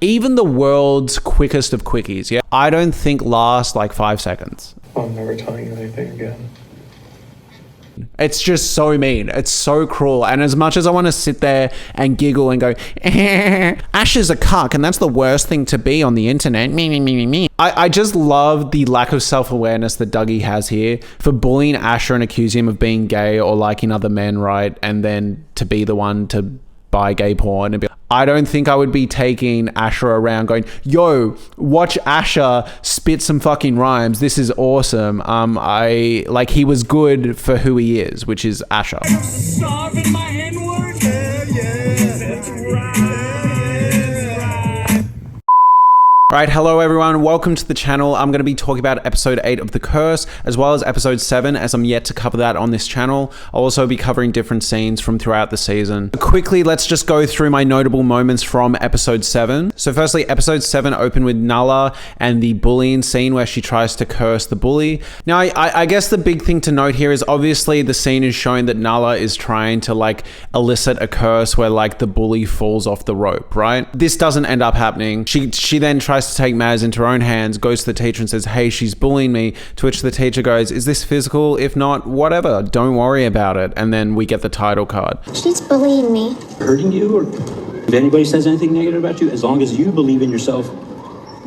even the world's quickest of quickies, yeah, I don't think last like 5 seconds. I'm never telling you anything again. It's just so mean. It's so cruel. And as much as I want to sit there and giggle and go, Ash is a cuck, and that's the worst thing to be on the internet. Me. I just love the lack of self-awareness that Dougie has here for bullying Asher and accusing him of being gay or liking other men, right? And then to be the one to buy gay porn and be like, I don't think I would be taking Asher around going, yo, watch Asher spit some fucking rhymes. This is awesome. He was good for who he is, which is Asher. Starving my N-word? That's right. Alright, hello everyone, welcome to the channel. I'm going to be talking about episode 8 of The Curse, as well as episode 7, as I'm yet to cover that on this channel. I'll also be covering different scenes from throughout the season. Quickly, let's just go through my notable moments from episode 7. So firstly, episode 7 opened with Nala and the bullying scene where she tries to curse the bully. Now, I guess the big thing to note here is obviously the scene is showing that Nala is trying to like elicit a curse where like the bully falls off the rope, right? This doesn't end up happening. She then tries to take matters into her own hands, goes to the teacher and says, hey, she's bullying me, to which the teacher goes, is this physical? If not, whatever, don't worry about it. And then we get the title card. She's bullying me. Hurting you, or if anybody says anything negative about you, as long as you believe in yourself,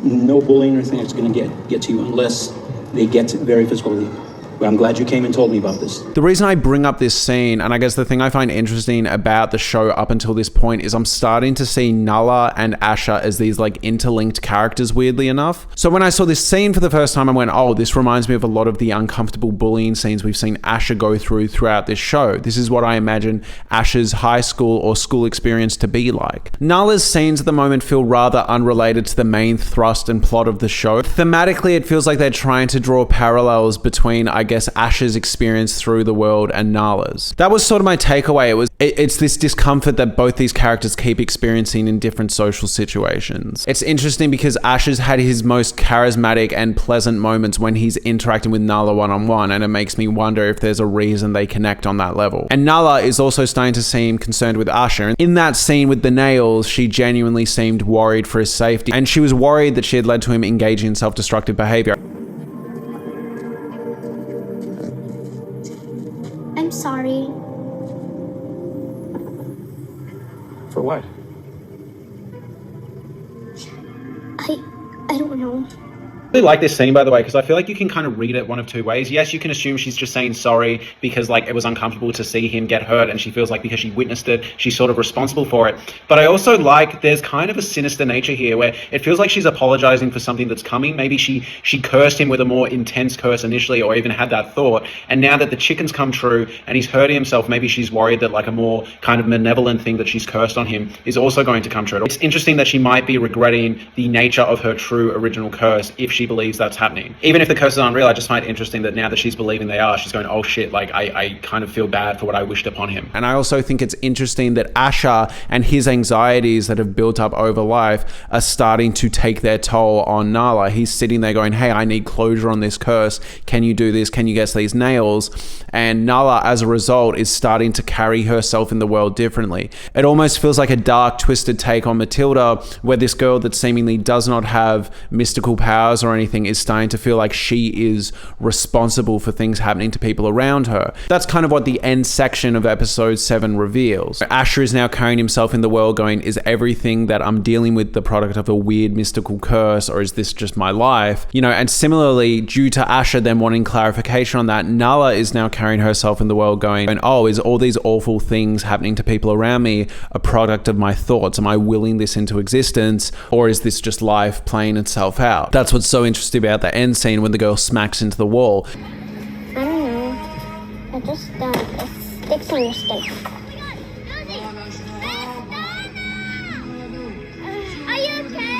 no bullying or anything that's going to get to you unless they get very physical with you. But I'm glad you came and told me about this. The reason I bring up this scene, and I guess the thing I find interesting about the show up until this point, is I'm starting to see Nala and Asher as these like interlinked characters, weirdly enough. So when I saw this scene for the first time, I went, oh, this reminds me of a lot of the uncomfortable bullying scenes we've seen Asher go throughout this show. This is what I imagine Asher's high school or school experience to be like. Nala's scenes at the moment feel rather unrelated to the main thrust and plot of the show. Thematically, it feels like they're trying to draw parallels between, I guess, Asher's experience through the world and Nala's. That was sort of my takeaway. It's this discomfort that both these characters keep experiencing in different social situations. It's interesting because Asher's had his most charismatic and pleasant moments when he's interacting with Nala one-on-one, and it makes me wonder if there's a reason they connect on that level. And Nala is also starting to seem concerned with Asher. In that scene with the nails, she genuinely seemed worried for his safety, and she was worried that she had led to him engaging in self-destructive behavior. I'm sorry. For what? I don't know. I really like this scene, by the way, because I feel like you can kind of read it one of two ways. Yes, you can assume she's just saying sorry because like it was uncomfortable to see him get hurt, and she feels like because she witnessed it, she's sort of responsible for it. But I also like there's kind of a sinister nature here where it feels like she's apologizing for something that's coming. Maybe she cursed him with a more intense curse initially, or even had that thought, and now that the chicken's come true and he's hurting himself, maybe she's worried that like a more kind of malevolent thing that she's cursed on him is also going to come true. It's interesting that she might be regretting the nature of her true original curse if she believes that's happening. Even if the curses aren't real, I just find it interesting that now that she's believing they are, she's going, oh shit, like I kind of feel bad for what I wished upon him. And I also think it's interesting that Asher and his anxieties that have built up over life are starting to take their toll on Nala. He's sitting there going, hey, I need closure on this curse. Can you do this? Can you guess these nails? And Nala, as a result, is starting to carry herself in the world differently. It almost feels like a dark, twisted take on Matilda, where this girl that seemingly does not have mystical powers or anything is starting to feel like she is responsible for things happening to people around her. That's kind of what the end section of episode 7 reveals. Asher is now carrying himself in the world going, is everything that I'm dealing with the product of a weird mystical curse, or is this just my life? You know, and similarly, due to Asher then wanting clarification on that, Nala is now carrying herself in the world going, oh, is all these awful things happening to people around me a product of my thoughts? Am I willing this into existence, or is this just life playing itself out? That's what's so interesting about the end scene when the girl smacks into the wall. I don't know. It just it sticks on your skin. Are you okay?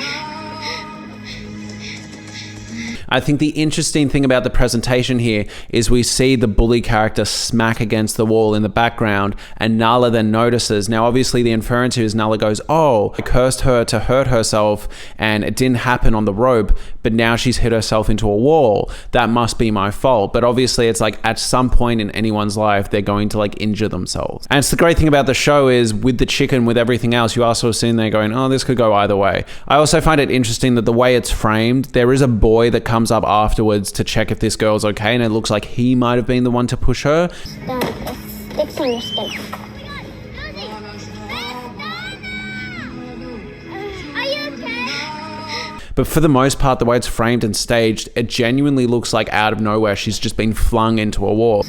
I think the interesting thing about the presentation here is we see the bully character smack against the wall in the background, and Nala then notices. Now, obviously, the inference here is Nala goes, oh, I cursed her to hurt herself, and it didn't happen on the rope, but now she's hit herself into a wall. That must be my fault. But obviously, it's like at some point in anyone's life, they're going to like injure themselves. And it's the great thing about the show is with the chicken, with everything else, you are sort of sitting there going, oh, this could go either way. I also find it interesting that the way it's framed, there is a boy that comes up afterwards to check if this girl's okay, and it looks like he might have been the one to push her. Sticks on your stick. Are you okay? But for the most part, the way it's framed and staged, it genuinely looks like out of nowhere she's just been flung into a wall.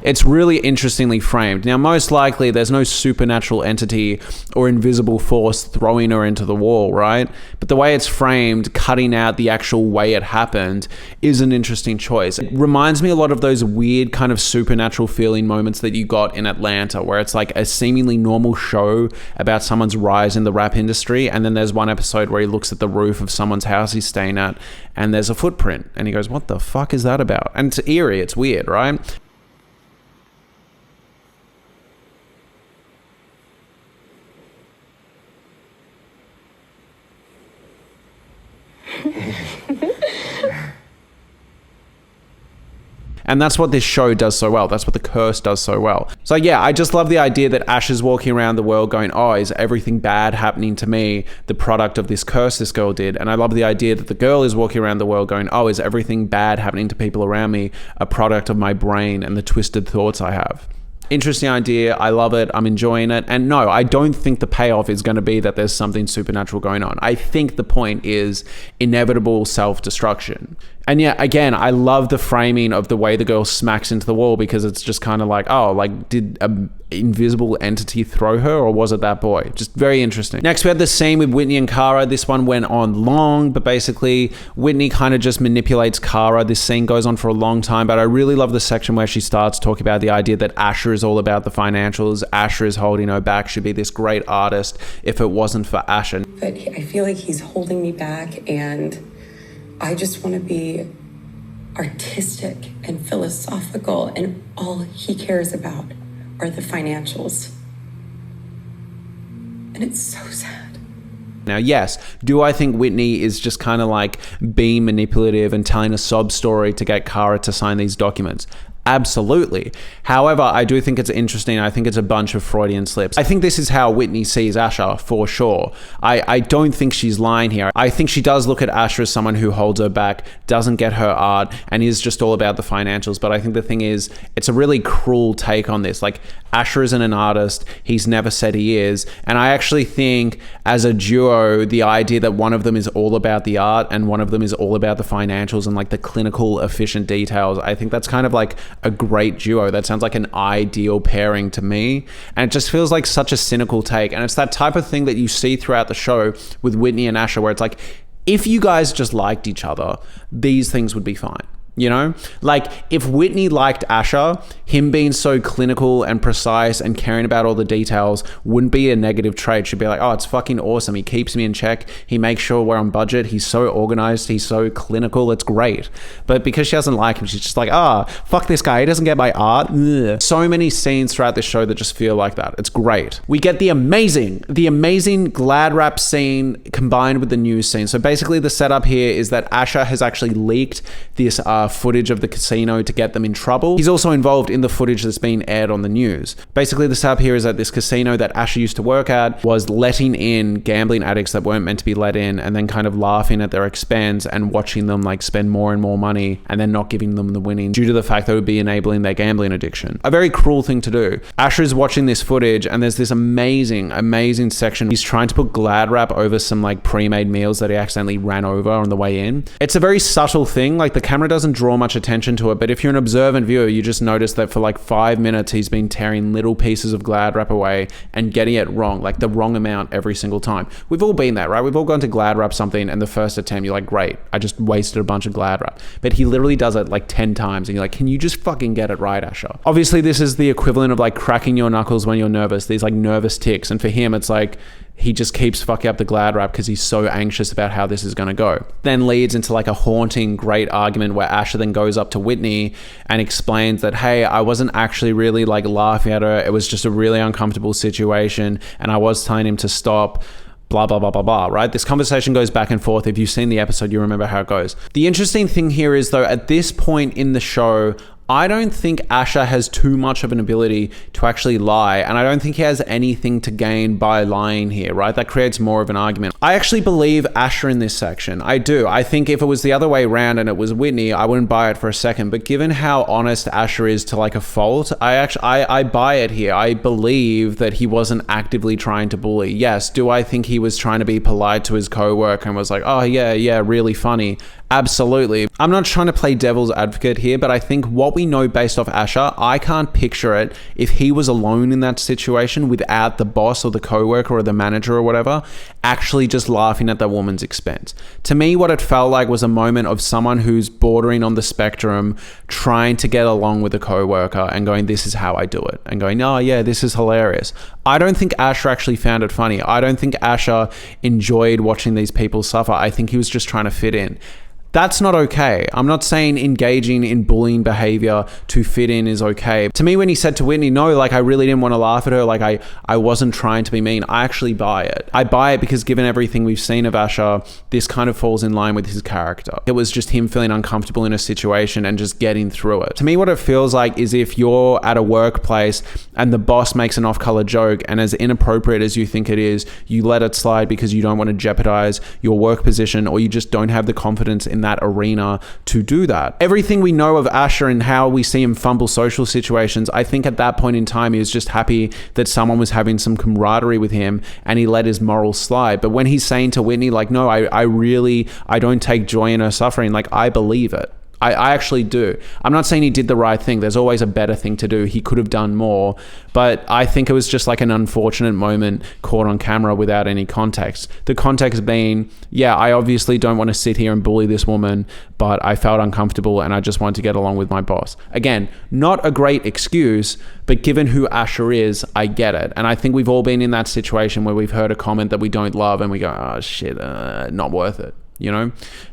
It's really interestingly framed. Now, most likely there's no supernatural entity or invisible force throwing her into the wall, right? But the way it's framed, cutting out the actual way it happened, is an interesting choice. It reminds me a lot of those weird kind of supernatural feeling moments that you got in Atlanta, where it's like a seemingly normal show about someone's rise in the rap industry, and then there's one episode where he looks at the roof of someone's house he's staying at, and there's a footprint, and he goes, what the fuck is that about? And it's eerie, it's weird, right? And that's what this show does so well. That's what The Curse does so well. So yeah, I just love the idea that Ash is walking around the world going, oh, is everything bad happening to me the product of this curse this girl did? And I love the idea that the girl is walking around the world going, oh, is everything bad happening to people around me a product of my brain and the twisted thoughts I have? Interesting idea. I love it. I'm enjoying it. And no, I don't think the payoff is going to be that there's something supernatural going on. I think the point is inevitable self-destruction. And yeah, again, I love the framing of the way the girl smacks into the wall, because it's just kind of like, oh, like, did an invisible entity throw her, or was it that boy? Just very interesting. Next, we had the scene with Whitney and Kara. This one went on long, but basically Whitney kind of just manipulates Kara. This scene goes on for a long time, but I really love the section where she starts talking about the idea that Asher is all about the financials. Asher is holding her back. She'd be this great artist if it wasn't for Asher. But I feel like he's holding me back, and I just want to be artistic and philosophical, and all he cares about are the financials. And it's so sad. Now, yes, do I think Whitney is just kind of like being manipulative and telling a sob story to get Kara to sign these documents? Absolutely. However, I do think it's interesting. I think it's a bunch of Freudian slips. I think this is how Whitney sees Asher, for sure. I don't think she's lying here. I think she does look at Asher as someone who holds her back, doesn't get her art, and is just all about the financials. But I think the thing is, it's a really cruel take on this. Like, Asher isn't an artist. He's never said he is. And I actually think as a duo, the idea that one of them is all about the art and one of them is all about the financials and like the clinical, efficient details, I think that's kind of like a great duo. That sounds like an ideal pairing to me. And it just feels like such a cynical take. And it's that type of thing that you see throughout the show with Whitney and Asher, where it's like, if you guys just liked each other, these things would be fine. You know, like if Whitney liked Asher, him being so clinical and precise and caring about all the details wouldn't be a negative trait. She'd be like, oh, it's fucking awesome. He keeps me in check. He makes sure we're on budget. He's so organized. He's so clinical. It's great. But because she doesn't like him, she's just like, fuck this guy. He doesn't get my art. Ugh. So many scenes throughout this show that just feel like that. It's great. We get the amazing Glad Rap scene combined with the news scene. So basically the setup here is that Asher has actually leaked this footage of the casino to get them in trouble. He's also involved in the footage that's being aired on the news. Basically, the setup here is that this casino that Asher used to work at was letting in gambling addicts that weren't meant to be let in, and then kind of laughing at their expense and watching them like spend more and more money and then not giving them the winnings due to the fact that it would be enabling their gambling addiction. A very cruel thing to do. Asher is watching this footage, and there's this amazing section. He's trying to put Glad Rap over some like pre-made meals that he accidentally ran over on the way in. It's a very subtle thing. Like the camera doesn't draw much attention to it, but if you're an observant viewer, you just notice that for like 5 minutes he's been tearing little pieces of Glad Wrap away and getting it wrong, like the wrong amount every single time. We've all been there, right? We've all gone to Glad Wrap something and the first attempt you're like, great, I just wasted a bunch of Glad Wrap. But he literally does it like 10 times and you're like, can you just fucking get it right, Asher? Obviously this is the equivalent of like cracking your knuckles when you're nervous, these like nervous tics, and for him it's like, he just keeps fucking up the Glad rap because he's so anxious about how this is going to go. Then leads into like a haunting, great argument where Asher then goes up to Whitney and explains that, hey, I wasn't actually really like laughing at her. It was just a really uncomfortable situation and I was telling him to stop. Blah, blah, blah, blah, blah, right? This conversation goes back and forth. If you've seen the episode, you remember how it goes. The interesting thing here is, though, at this point in the show, I don't think Asher has too much of an ability to actually lie, and I don't think he has anything to gain by lying here, right? That creates more of an argument. I actually believe Asher in this section. I do. I think if it was the other way around and it was Whitney, I wouldn't buy it for a second. But given how honest Asher is to like a fault, I buy it here. I believe that he wasn't actively trying to bully. Yes, do I think he was trying to be polite to his coworker and was like, oh yeah, really funny? Absolutely. I'm not trying to play devil's advocate here, but I think what we know based off Asher, I can't picture it if he was alone in that situation without the boss or the coworker or the manager or whatever actually just laughing at that woman's expense. To me, what it felt like was a moment of someone who's bordering on the spectrum, trying to get along with a coworker and going, this is how I do it, and going, oh yeah, this is hilarious. I don't think Asher actually found it funny. I don't think Asher enjoyed watching these people suffer. I think he was just trying to fit in. That's not okay. I'm not saying engaging in bullying behavior to fit in is okay. To me, when he said to Whitney, no, like I really didn't want to laugh at her, like I wasn't trying to be mean, I actually buy it. I buy it because given everything we've seen of Asher, this kind of falls in line with his character. It was just him feeling uncomfortable in a situation and just getting through it. To me, what it feels like is if you're at a workplace and the boss makes an off-color joke, and as inappropriate as you think it is, you let it slide because you don't want to jeopardize your work position, or you just don't have the confidence in that arena to do that. Everything we know of Asher and how we see him fumble social situations, I think at that point in time he was just happy that someone was having some camaraderie with him and he let his morals slide. But when he's saying to Whitney like, no, I don't take joy in her suffering, like I believe it. I actually do. I'm not saying he did the right thing. There's always a better thing to do. He could have done more, but I think it was just like an unfortunate moment caught on camera without any context. The context being, yeah, I obviously don't want to sit here and bully this woman, but I felt uncomfortable and I just wanted to get along with my boss. Again, not a great excuse, but given who Asher is, I get it. And I think we've all been in that situation where we've heard a comment that we don't love and we go, oh shit, not worth it. You know?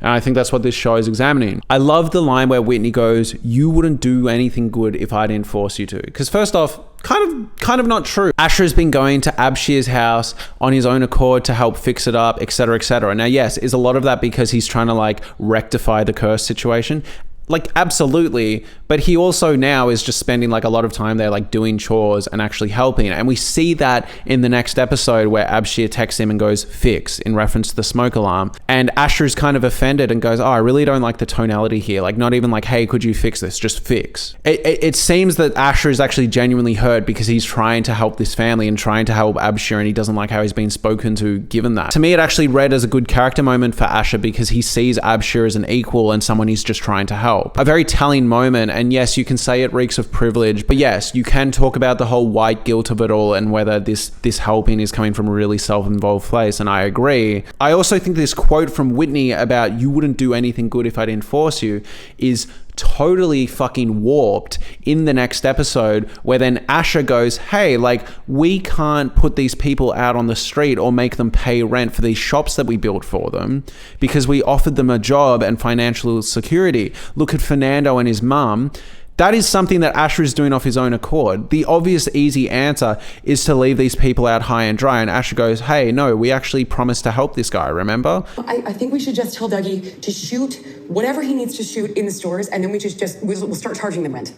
And I think that's what this show is examining. I love the line where Whitney goes, you wouldn't do anything good if I didn't force you to. Because first off, kind of not true. Asher has been going to Abshir's house on his own accord to help fix it up, etc., etc. Now, yes, is a lot of that because he's trying to like rectify the curse situation? Like, absolutely. But he also now is just spending like a lot of time there, like doing chores and actually helping. And we see that in the next episode where Abshir texts him and goes, fix, in reference to the smoke alarm. And Asher is kind of offended and goes, oh, I really don't like the tonality here. Like, not even like, hey, could you fix this? Just fix. It seems that Asher is actually genuinely hurt because he's trying to help this family and trying to help Abshir, and he doesn't like how he's been spoken to given that. To me, it actually read as a good character moment for Asher because he sees Abshir as an equal and someone he's just trying to help. A very telling moment, and yes, you can say it reeks of privilege, but yes, you can talk about the whole white guilt of it all and whether this helping is coming from a really self-involved place, and I agree. I also think this quote from Whitney about you wouldn't do anything good if I didn't force you is totally fucking warped in the next episode, where then Asher goes, hey, like, we can't put these people out on the street or make them pay rent for these shops that we built for them because we offered them a job and financial security. Look at Fernando and his mum. That is something that Asher is doing off his own accord. The obvious easy answer is to leave these people out high and dry. And Asher goes, hey, no, we actually promised to help this guy, remember? I think we should just tell Dougie to shoot whatever he needs to shoot in the stores, and then we'll start charging them rent.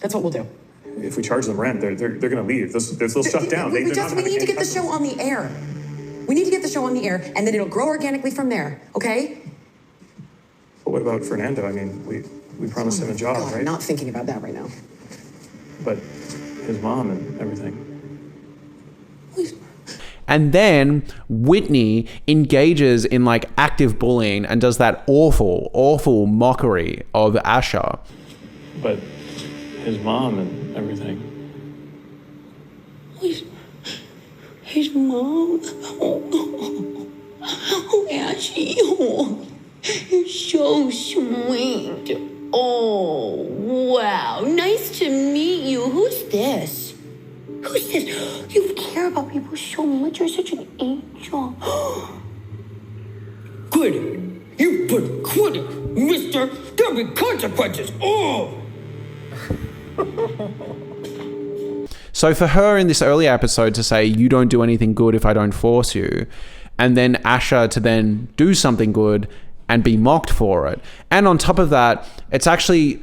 That's what we'll do. If we charge them rent, they're going to leave. They'll shut down. We need to get the show on the air. We need to get the show on the air, and then it'll grow organically from there, okay? But what about Fernando? I mean, we promised him a job, God, right? I'm not thinking about that right now. But his mom and everything. And then Whitney engages in like active bullying and does that awful mockery of Asher. But his mom and everything. His mom? Oh, Ashy. Oh, you're so sweet. Oh, wow. Nice to meet you. Who's this? use this. You care about people so much. You're such an angel. Good. You put quit, mister. There'll be consequences. Oh! So for her in this earlier episode to say, you don't do anything good if I don't force you, and then Asha to then do something good and be mocked for it. And on top of that, it's actually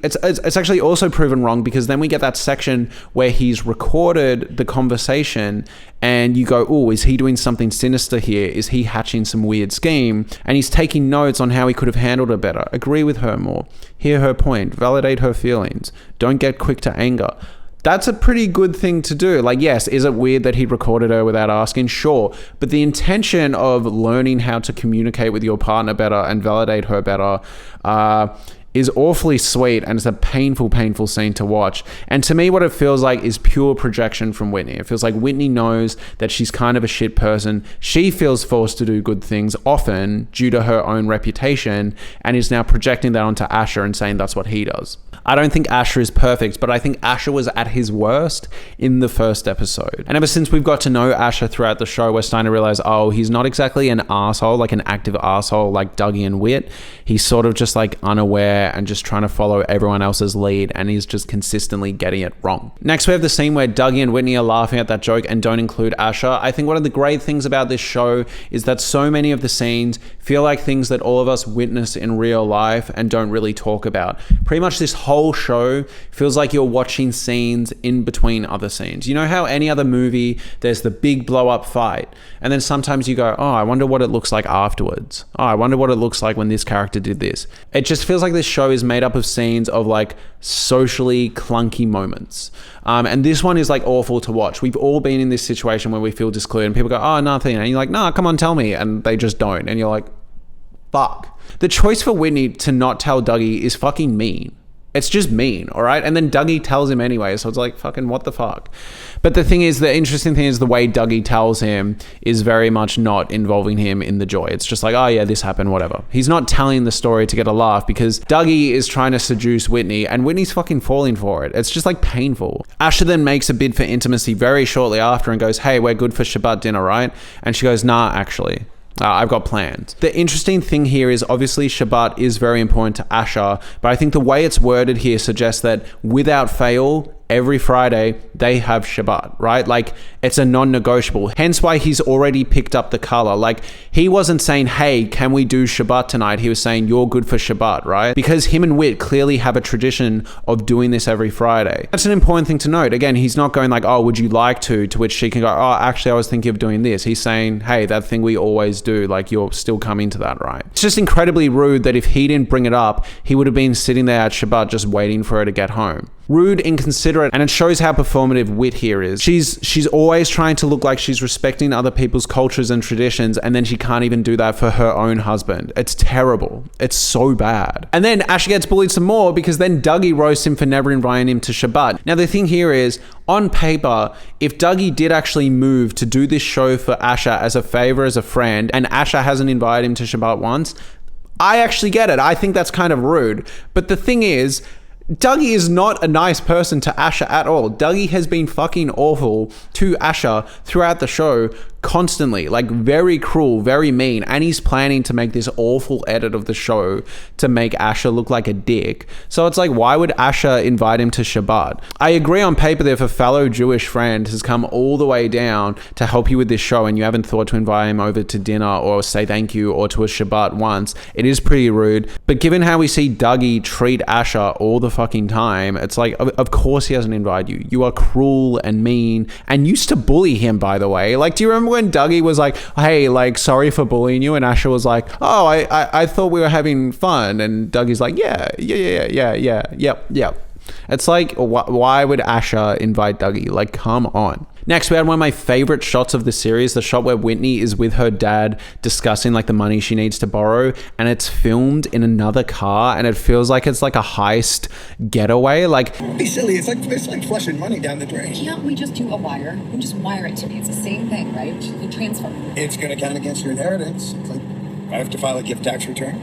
also proven wrong, because then we get that section where he's recorded the conversation and you go, oh, is he doing something sinister here? Is he hatching some weird scheme? And he's taking notes on how he could have handled it better. Agree with her more. Hear her point. Validate her feelings. Don't get quick to anger. That's a pretty good thing to do. Like, yes, is it weird that he recorded her without asking? Sure. But the intention of learning how to communicate with your partner better and validate her better is awfully sweet, and it's a painful, painful scene to watch. And to me, what it feels like is pure projection from Whitney. It feels like Whitney knows that she's kind of a shit person. She feels forced to do good things often due to her own reputation, and is now projecting that onto Asha and saying that's what he does. I don't think Asha is perfect, but I think Asha was at his worst in the first episode. And ever since we've got to know Asha throughout the show, we're starting to realize, oh, he's not exactly an asshole, like an active asshole like Dougie and Whit. He's sort of just like unaware and just trying to follow everyone else's lead, and he's just consistently getting it wrong. Next, we have the scene where Dougie and Whitney are laughing at that joke and don't include Asha. I think one of the great things about this show is that so many of the scenes feel like things that all of us witness in real life and don't really talk about. Pretty much this whole show feels like you're watching scenes in between other scenes. You know how any other movie, there's the big blow up fight, and then sometimes you go, oh, I wonder what it looks like afterwards. Oh, I wonder what it looks like when this character did this. It just feels like this show is made up of scenes of like socially clunky moments. And this one is like awful to watch. We've all been in this situation where we feel discluded and people go, oh, nothing. And you're like, nah, come on, tell me. And they just don't. And you're like, fuck. The choice for Whitney to not tell Dougie is fucking mean. It's just mean, all right? And then Dougie tells him anyway, so it's like, fucking what the fuck? But the thing is, the interesting thing is the way Dougie tells him is very much not involving him in the joy. It's just like, oh yeah, this happened, whatever. He's not telling the story to get a laugh, because Dougie is trying to seduce Whitney, and Whitney's fucking falling for it. It's just like painful. Asha then makes a bid for intimacy very shortly after and goes, hey, we're good for Shabbat dinner, right? And she goes, nah, actually. I've got plans. The interesting thing here is obviously Shabbat is very important to Asha, but I think the way it's worded here suggests that without fail, every Friday they have Shabbat, right? Like it's a non-negotiable. Hence why he's already picked up the color. Like he wasn't saying, hey, can we do Shabbat tonight? He was saying, you're good for Shabbat, right? Because him and Whit clearly have a tradition of doing this every Friday. That's an important thing to note. Again, he's not going like, oh, would you like to which she can go, oh, actually, I was thinking of doing this. He's saying, hey, that thing we always do, like you're still coming to that, right? It's just incredibly rude that if he didn't bring it up, he would have been sitting there at Shabbat just waiting for her to get home. Rude, inconsiderate, and it shows how performative Whit here is. She's always trying to look like she's respecting other people's cultures and traditions, and then she can't even do that for her own husband. It's terrible. It's so bad. And then Asha gets bullied some more because then Dougie roasts him for never inviting him to Shabbat. Now the thing here is, on paper, if Dougie did actually move to do this show for Asha as a favor, as a friend, and Asha hasn't invited him to Shabbat once, I actually get it. I think that's kind of rude. But the thing is, Dougie is not a nice person to Asha at all. Dougie has been fucking awful to Asha throughout the show constantly, like very cruel, very mean, and he's planning to make this awful edit of the show to make Asha look like a dick. So it's like, why would Asha invite him to Shabbat? I agree on paper that if a fellow Jewish friend has come all the way down to help you with this show and you haven't thought to invite him over to dinner or say thank you or to a Shabbat once, it is pretty rude. But given how we see Dougie treat Asha all the fucking time, it's like, of course he hasn't invited you. You are cruel and mean and used to bully him, by the way. Like, do you remember when Dougie was like, hey, like, sorry for bullying you? And Asha was like, oh, I thought we were having fun. And Dougie's like, yeah. It's like, why would Asha invite Dougie? Like, come on. Next, we had one of my favorite shots of the series, the shot where Whitney is with her dad discussing like the money she needs to borrow, and it's filmed in another car, and it feels like it's like a heist getaway. Like, Be silly. It's like flushing money down the drain. Can't we just do a wire? You can just wire it to me. It's the same thing, right? The transfer. It's going to count against your inheritance. It's like I have to file a gift tax return.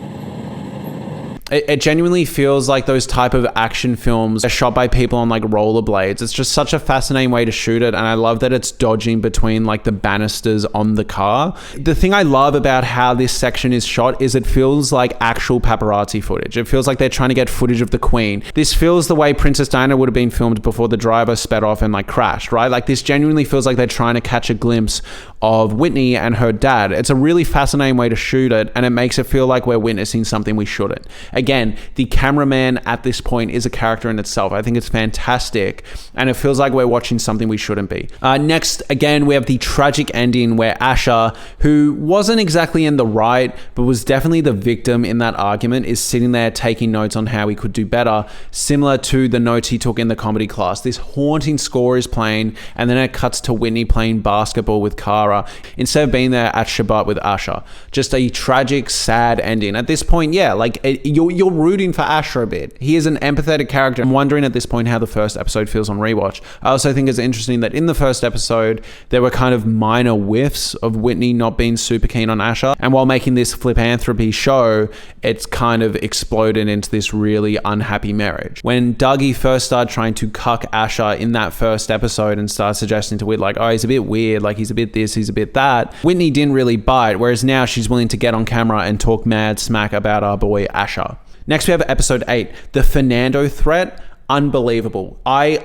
It genuinely feels like those type of action films are shot by people on like rollerblades. It's just such a fascinating way to shoot it, and I love that it's dodging between like the banisters on the car. The thing I love about how this section is shot is it feels like actual paparazzi footage. It feels like they're trying to get footage of the Queen. This feels the way Princess Diana would have been filmed before the driver sped off and like crashed, right? Like this genuinely feels like they're trying to catch a glimpse of Whitney and her dad. It's a really fascinating way to shoot it, and it makes it feel like we're witnessing something we shouldn't. Again, the cameraman at this point is a character in itself. I think it's fantastic, and it feels like we're watching something we shouldn't be. Next, again, we have the tragic ending where Asha, who wasn't exactly in the right, but was definitely the victim in that argument, is sitting there taking notes on how he could do better, similar to the notes he took in the comedy class. This haunting score is playing, and then it cuts to Whitney playing basketball with Kara, instead of being there at Shabbat with Asha. Just a tragic, sad ending. At this point, yeah, like you're rooting for Asha a bit. He is an empathetic character. I'm wondering at this point how the first episode feels on rewatch. I also think it's interesting that in the first episode, there were kind of minor whiffs of Whitney not being super keen on Asha. And while making this Flipanthropy show, it's kind of exploded into this really unhappy marriage. When Dougie first started trying to cuck Asha in that first episode and started suggesting to Whit, like, oh, he's a bit weird, like he's a bit this, he's a bit that, Whitney didn't really bite, whereas now she's willing to get on camera and talk mad smack about our boy Asha. Next, we have episode 8, the Fernando threat. Unbelievable. I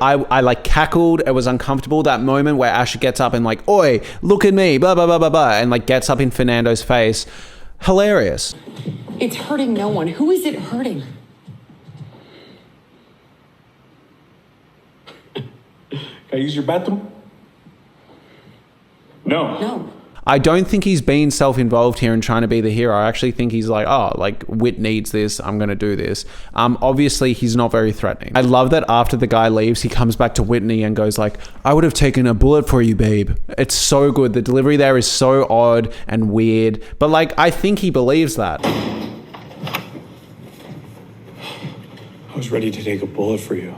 like cackled. It was uncomfortable. That moment where Asha gets up and like, oi, look at me, blah, blah, blah, blah, blah, and like gets up in Fernando's face. Hilarious. It's hurting no one. Who is it hurting? Can I use your bathroom? No. No. I don't think he's being self-involved here and trying to be the hero. I actually think he's like, oh, like Whit needs this, I'm going to do this. Obviously, he's not very threatening. I love that after the guy leaves, he comes back to Whitney and goes like, I would have taken a bullet for you, babe. It's so good. The delivery there is so odd and weird, but like, I think he believes that. I was ready to take a bullet for you.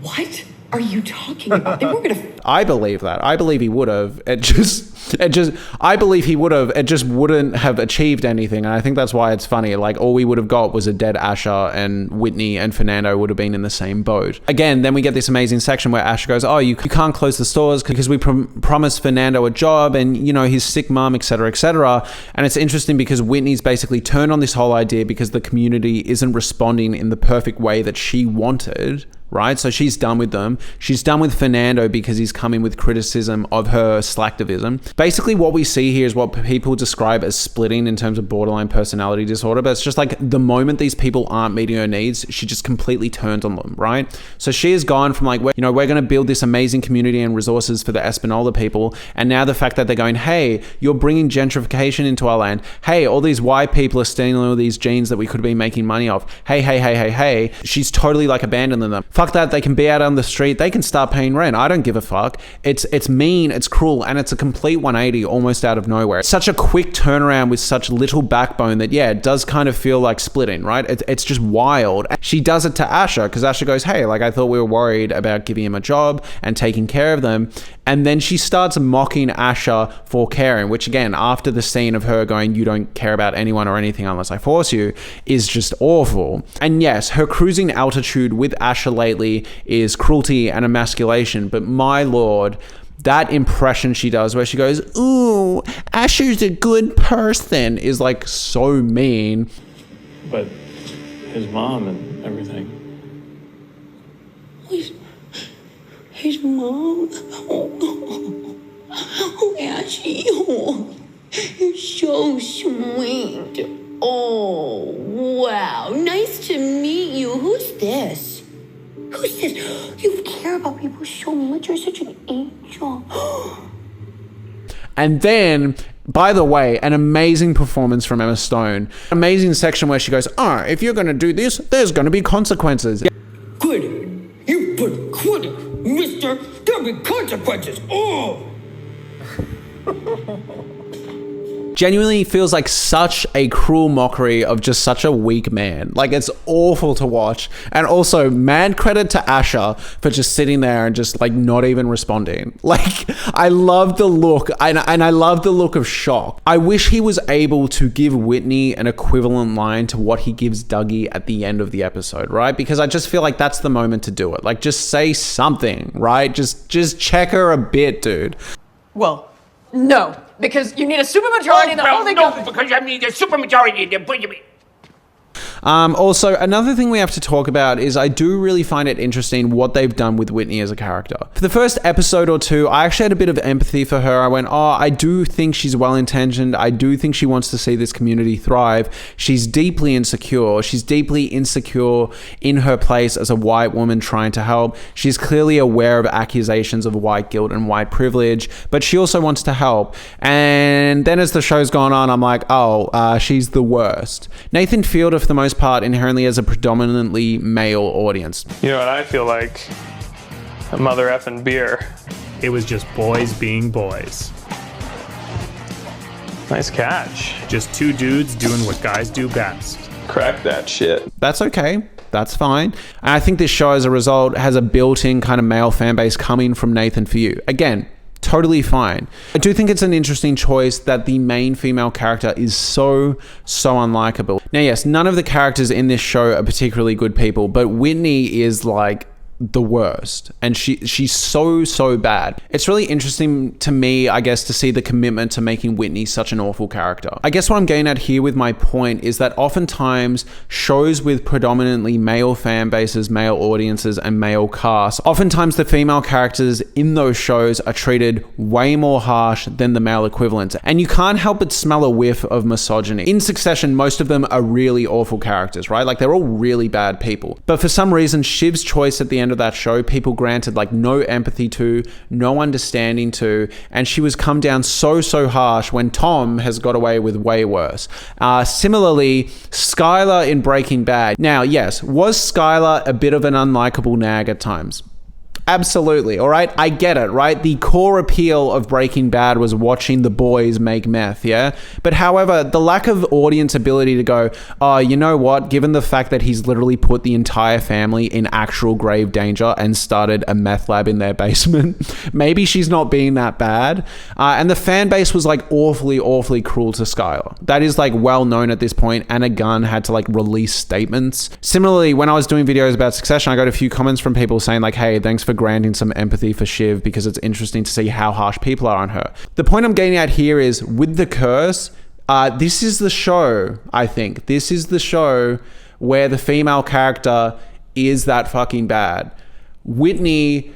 What are you talking about? They were gonna. I believe that. I believe he would have. I believe he would have. It just wouldn't have achieved anything. And I think that's why it's funny. Like, all we would have got was a dead Asha, and Whitney and Fernando would have been in the same boat. Again, then we get this amazing section where Asha goes, oh, you can't close the stores because we promised Fernando a job and, you know, his sick mom, etc., etc. And it's interesting because Whitney's basically turned on this whole idea because the community isn't responding in the perfect way that she wanted. Right? So she's done with them. She's done with Fernando because he's coming with criticism of her slacktivism. Basically, what we see here is what people describe as splitting in terms of borderline personality disorder. But it's just like the moment these people aren't meeting her needs, she just completely turns on them, right? So she has gone from like, you know, we're going to build this amazing community and resources for the Espanola people. And now the fact that they're going, hey, you're bringing gentrification into our land. Hey, all these white people are stealing all these genes that we could have been making money off. Hey. She's totally like abandoning them. Fuck that, they can be out on the street, they can start paying rent. I don't give a fuck. It's mean, it's cruel, and it's a complete 180 almost out of nowhere. It's such a quick turnaround with such little backbone that, yeah, it does kind of feel like splitting, right? It's just wild. She does it to Asha because Asha goes, hey, like I thought we were worried about giving him a job and taking care of them. And then she starts mocking Asha for caring, which again, after the scene of her going, you don't care about anyone or anything unless I force you, is just awful. And yes, her cruising altitude with Asha lately is cruelty and emasculation, but my lord, that impression she does where she goes, ooh, Asher's a good person, is like so mean. But his mom and everything. His mom. Oh, Ashley. Oh, you're so sweet. Oh, wow. Nice to meet you. Who's this? Who's this? You care about people so much. You're such an angel. And then, by the way, an amazing performance from Emma Stone. Amazing section where she goes, if you're going to do this, there's going to be consequences. Quit it. You put quit it, mister. There'll be consequences. Oh! genuinely feels like such a cruel mockery of just such a weak man. Like, it's awful to watch. And also, mad credit to Asher for just sitting there and just like not even responding. Like, I love the look, and I love the look of shock. I wish he was able to give Whitney an equivalent line to what he gives Dougie at the end of the episode, right? Because I just feel like that's the moment to do it. Like, just say something, right? Just check her a bit, dude. Well, no, because you need a supermajority in the holding company. because I mean the supermajority in the budget. Also, another thing we have to talk about is I do really find it interesting what they've done with Whitney as a character. For the first episode or two, I actually had a bit of empathy for her. I went, oh, I do think she's well-intentioned. I do think she wants to see this community thrive. She's deeply insecure. She's deeply insecure in her place as a white woman trying to help. She's clearly aware of accusations of white guilt and white privilege, but she also wants to help. And then as the show's gone on, I'm like, oh, she's the worst. Nathan Fielder, for the most part, inherently has a predominantly male audience. You know what I feel like? A mother effing beer. It was just boys being boys. Nice catch. Just two dudes doing what guys do best. Crack that shit. That's okay. That's fine. And I think this show, as a result, has a built-in kind of male fan base coming from Nathan For You. Again, totally fine. I do think it's an interesting choice that the main female character is so unlikable. Now, yes, none of the characters in this show are particularly good people, but Whitney is like the worst, and she's so bad. It's really interesting to me, I guess, to see the commitment to making Whitney such an awful character. I guess what I'm getting at here with my point is that oftentimes shows with predominantly male fan bases, male audiences, and male casts, oftentimes the female characters in those shows are treated way more harsh than the male equivalents, and you can't help but smell a whiff of misogyny. In succession, most of them are really awful characters, right? Like, they're all really bad people. But for some reason, Shiv's choice at the end of that show, people granted like no empathy to, no understanding to, and she was come down so harsh when Tom has got away with way worse. Similarly, Skylar in Breaking Bad. Now, yes, was Skylar a bit of an unlikable nag at times? Absolutely, all right? I get it, right? The core appeal of Breaking Bad was watching the boys make meth, yeah? But however, the lack of audience ability to go, oh, you know what? Given the fact that he's literally put the entire family in actual grave danger and started a meth lab in their basement, maybe she's not being that bad. And the fan base was like awfully cruel to Skylar. That is like well known at this point. Anna Gunn had to like release statements. Similarly, when I was doing videos about Succession, I got a few comments from people saying like, hey, thanks for granting some empathy for Shiv because it's interesting to see how harsh people are on her. The point I'm getting at here is with The Curse, this is the show, I think. This is the show where the female character is that fucking bad. Whitney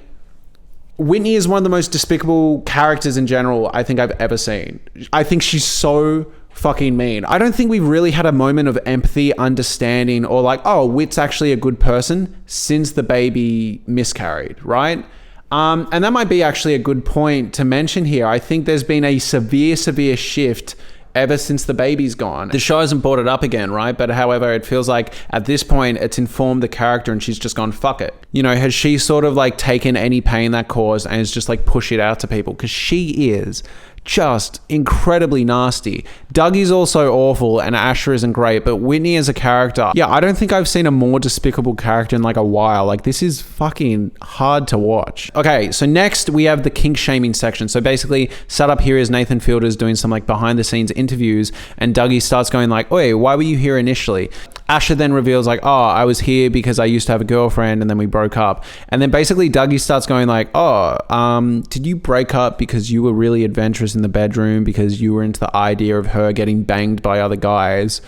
is one of the most despicable characters in general I think I've ever seen. I think she's so fucking mean. I don't think we've really had a moment of empathy, understanding, or like, oh, Whit's actually a good person since the baby miscarried, right? And that might be actually a good point to mention here. I think there's been a severe shift ever since the baby's gone. The show hasn't brought it up again, right? But however, it feels like at this point, it's informed the character and she's just gone, fuck it. You know, has she sort of like taken any pain that caused and has just like push it out to people? Because she is just incredibly nasty. Dougie's also awful and Asher isn't great, but Whitney as a character, yeah, I don't think I've seen a more despicable character in like a while. Like, this is fucking hard to watch. Okay, so next we have the kink shaming section. So basically, set up here is Nathan Fielder's doing some like behind the scenes interviews, and Dougie starts going like, oi, why were you here initially? Asher then reveals like, oh, I was here because I used to have a girlfriend and then we broke up. And then basically Dougie starts going like, oh, did you break up because you were really adventurous in the bedroom, because you were into the idea of her getting banged by other guys?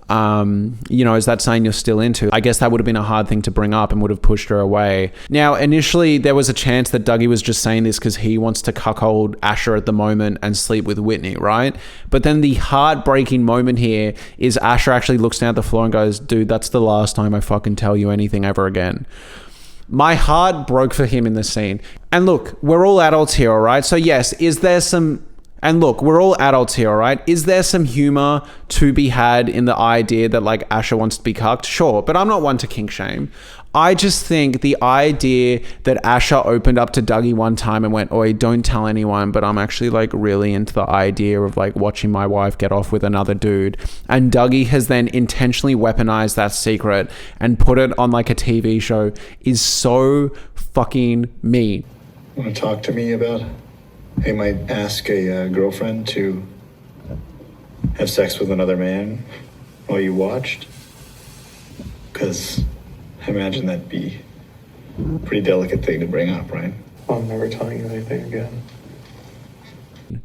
You know, is that something you're still into? I guess that would have been a hard thing to bring up and would have pushed her away. Now, initially, there was a chance that Dougie was just saying this because he wants to cuckold Asher at the moment and sleep with Whitney, right? But then the heartbreaking moment here is Asher actually looks down at the floor and goes, dude, that's the last time I fucking tell you anything ever again. My heart broke for him in this scene. And look, we're all adults here, all right? So yes, is there some And look, we're all adults here, all right? Is there some humor to be had in the idea that like Asher wants to be cucked? Sure, but I'm not one to kink shame. I just think the idea that Asher opened up to Dougie one time and went, "Oi, don't tell anyone, but I'm actually like really into the idea of like watching my wife get off with another dude." And Dougie has then intentionally weaponized that secret and put it on like a TV show is so fucking mean. Want to talk to me about how you might ask a girlfriend to have sex with another man while you watched? Because I imagine that'd be a pretty delicate thing to bring up, right? I'm never telling you anything again.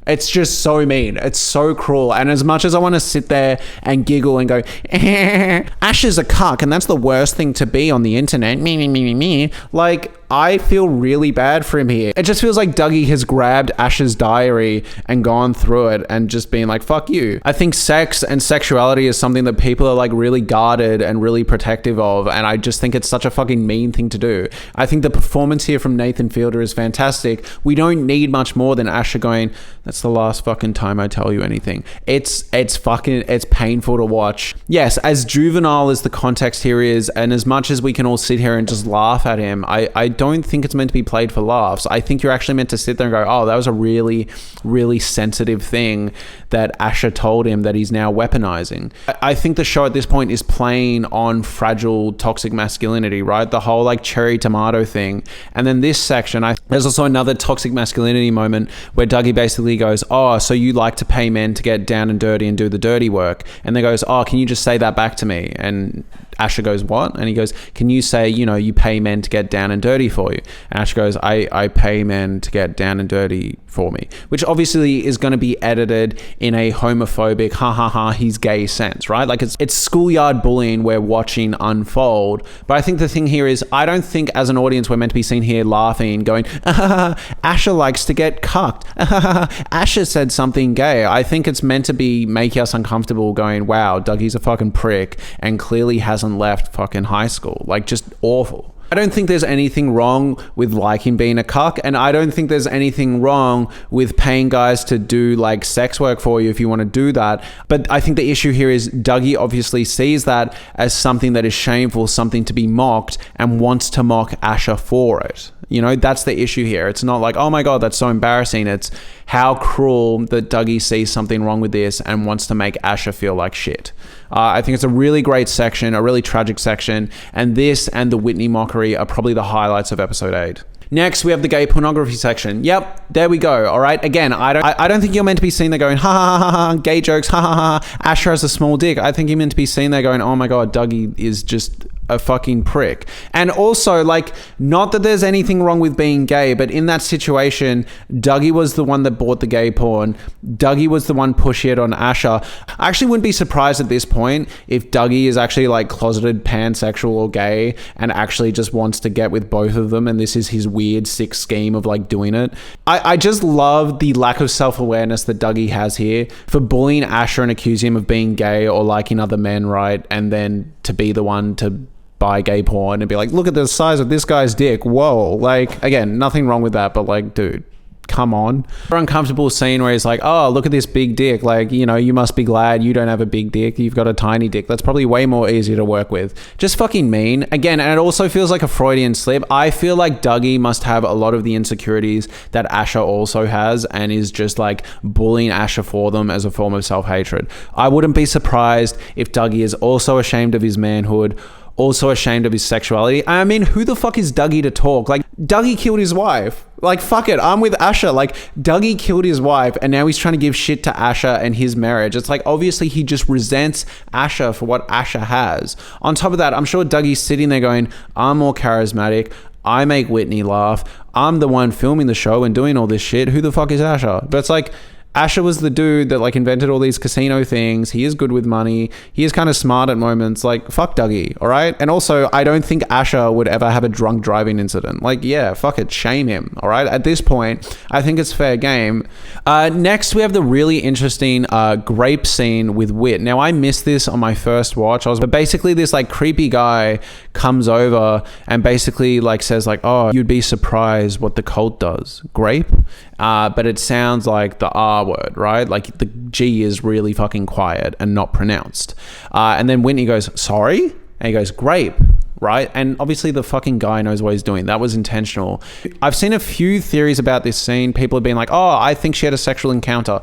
It's just so mean. It's so cruel. And as much as I want to sit there and giggle and go, Asher's a cuck and that's the worst thing to be on the internet, me, like, I feel really bad for him here. It just feels like Dougie has grabbed Asher's diary and gone through it and just been like, fuck you. I think sex and sexuality is something that people are like really guarded and really protective of. And I just think it's such a fucking mean thing to do. I think the performance here from Nathan Fielder is fantastic. We don't need much more than Asher going, "That's the last fucking time I tell you anything." It's painful to watch. Yes, as juvenile as the context here is, and as much as we can all sit here and just laugh at him, I don't think it's meant to be played for laughs. I think you're actually meant to sit there and go, "Oh, that was a really, really sensitive thing that Asher told him that he's now weaponizing." I think the show at this point is playing on fragile toxic masculinity, right? The whole like cherry tomato thing. And then this section, there's also another toxic masculinity moment where Dougie basically goes, "Oh, so you like to pay men to get down and dirty and do the dirty work?" And then goes, "Oh, can you just say that back to me?" And Asher goes, "What?" And he goes, "Can you say, you pay men to get down and dirty for you?" And Asher goes, I pay men to get down and dirty for me, which obviously is going to be edited in a homophobic, ha ha ha, he's gay sense, right? Like it's schoolyard bullying we're watching unfold. But I think the thing here is, I don't think as an audience we're meant to be seen here laughing, going, Asher likes to get cucked. Asher said something gay. I think it's meant to be making us uncomfortable, going, wow, Dougie's a fucking prick and clearly hasn't left fucking high school. Like, just awful. I don't think there's anything wrong with liking being a cuck, and I don't think there's anything wrong with paying guys to do like sex work for you if you want to do that. But I think the issue here is Dougie obviously sees that as something that is shameful, something to be mocked, and wants to mock Asher for it. That's the issue here. It's not like, oh my God, that's so embarrassing. It's how cruel that Dougie sees something wrong with this and wants to make Asher feel like shit. I think it's a really great section, a really tragic section, and this and the Whitney mockery are probably the highlights of episode 8. Next, we have the gay pornography section. Yep, there we go. All right. Again, I don't think you're meant to be seen there going, ha ha ha ha, gay jokes, ha ha ha. Asher has a small dick. I think you're meant to be seen there going, oh my God, Dougie is just a fucking prick. And also, like, not that there's anything wrong with being gay, but in that situation, Dougie was the one that bought the gay porn. Dougie was the one pushing it on Asher. I actually wouldn't be surprised at this point if Dougie is actually like closeted pansexual or gay and actually just wants to get with both of them, and this is his weird sick scheme of like doing it. I just love the lack of self-awareness that Dougie has here for bullying Asher and accusing him of being gay or liking other men, right? And then to be the one to buy gay porn and be like, look at the size of this guy's dick. Whoa. Like, again, nothing wrong with that, but like, dude, come on. Uncomfortable scene where he's like, oh, look at this big dick. Like, you must be glad you don't have a big dick. You've got a tiny dick. That's probably way more easier to work with. Just fucking mean. Again, and it also feels like a Freudian slip. I feel like Dougie must have a lot of the insecurities that Asher also has and is just like bullying Asher for them as a form of self-hatred. I wouldn't be surprised if Dougie is also ashamed of his manhood, also ashamed of his sexuality. I mean, who the fuck is Dougie to talk? Like, Dougie killed his wife. Like, fuck it, I'm with Asher. Like, Dougie killed his wife and now he's trying to give shit to Asher and his marriage. It's like, obviously he just resents Asher for what Asher has. On top of that, I'm sure Dougie's sitting there going, I'm more charismatic, I make Whitney laugh, I'm the one filming the show and doing all this shit. Who the fuck is Asher? But it's like, Asher was the dude that like invented all these casino things. He is good with money. He is kind of smart at moments. Like, fuck Dougie, all right? And also, I don't think Asher would ever have a drunk driving incident. Like, yeah, fuck it, shame him, all right? At this point, I think it's fair game. Next, we have the really interesting grape scene with Whit. Now, I missed this on my first watch. But basically, this like creepy guy comes over and basically like says like, oh, you'd be surprised what the cult does. Grape? But it sounds like the R word, right? Like the G is really fucking quiet and not pronounced. And then Whitney goes, sorry? And he goes, grape, right? And obviously the fucking guy knows what he's doing. That was intentional. I've seen a few theories about this scene. People have been like, oh, I think she had a sexual encounter.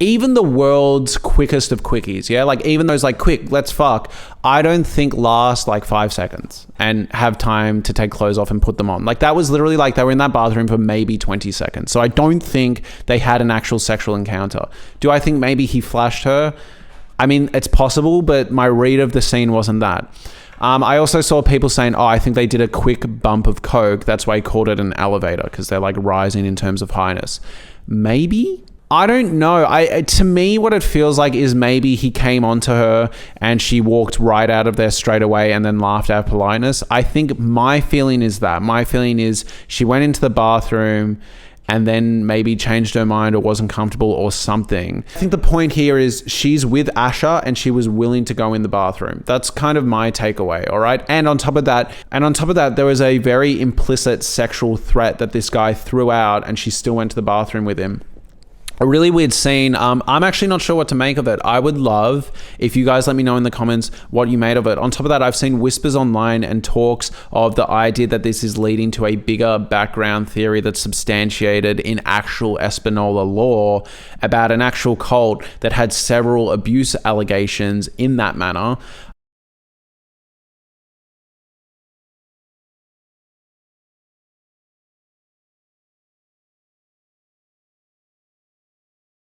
Even the world's quickest of quickies, yeah? Like even those like quick, let's fuck, I don't think last like 5 seconds and have time to take clothes off and put them on. Like that was literally like they were in that bathroom for maybe 20 seconds. So I don't think they had an actual sexual encounter. Do I think maybe he flashed her? I mean, it's possible, but my read of the scene wasn't that. I also saw people saying, oh, I think they did a quick bump of coke. That's why he called it an elevator, because they're like rising in terms of highness. Maybe? I don't know. To me, what it feels like is maybe he came onto her and she walked right out of there straight away and then laughed out of politeness. I think my feeling is that. My feeling is she went into the bathroom and then maybe changed her mind or wasn't comfortable or something. I think the point here is she's with Asher and she was willing to go in the bathroom. That's kind of my takeaway, all right? And on top of that, there was a very implicit sexual threat that this guy threw out and she still went to the bathroom with him. A really weird scene. I'm actually not sure what to make of it. I would love if you guys let me know in the comments what you made of it. On top of that, I've seen whispers online and talks of the idea that this is leading to a bigger background theory that's substantiated in actual Espanola law about an actual cult that had several abuse allegations in that manner.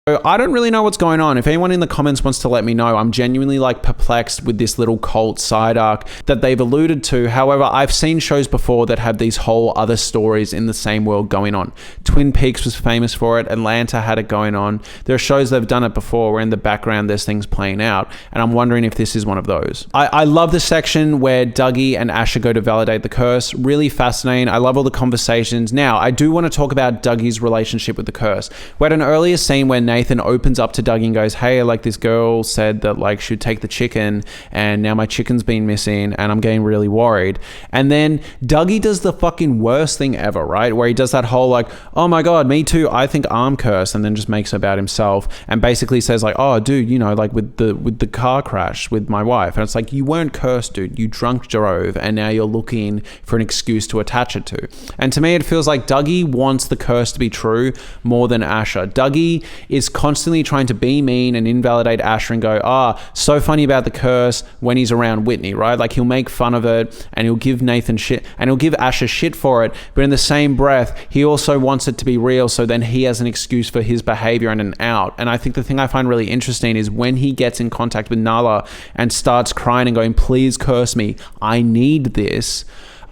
So I don't really know what's going on. If anyone in the comments wants to let me know, I'm genuinely like perplexed with this little cult side arc that they've alluded to. However, I've seen shows before that have these whole other stories in the same world going on. Twin Peaks was famous for it. Atlanta had it going on. There are shows that have done it before where in the background there's things playing out. And I'm wondering if this is one of those. I love the section where Dougie and Asher go to validate the curse. Really fascinating. I love all the conversations. Now, I do want to talk about Dougie's relationship with the curse. We had an earlier scene where Nathan opens up to Dougie and goes, hey, like this girl said that like she'd take the chicken and now my chicken's been missing and I'm getting really worried. And then Dougie does the fucking worst thing ever, right? Where he does that whole like, oh my God, me too, I think I'm cursed, and then just makes it about himself and basically says like, oh dude, you know, like with the car crash with my wife. And it's like, you weren't cursed, dude. You drunk drove and now you're looking for an excuse to attach it to. And to me, it feels like Dougie wants the curse to be true more than Asher. Dougie is constantly trying to be mean and invalidate Asher and go, so funny about the curse when he's around Whitney, right? Like he'll make fun of it and he'll give Nathan shit and he'll give Asher shit for it. But in the same breath, he also wants it to be real. So then he has an excuse for his behavior and an out. And I think the thing I find really interesting is when he gets in contact with Nala and starts crying and going, please curse me, I need this.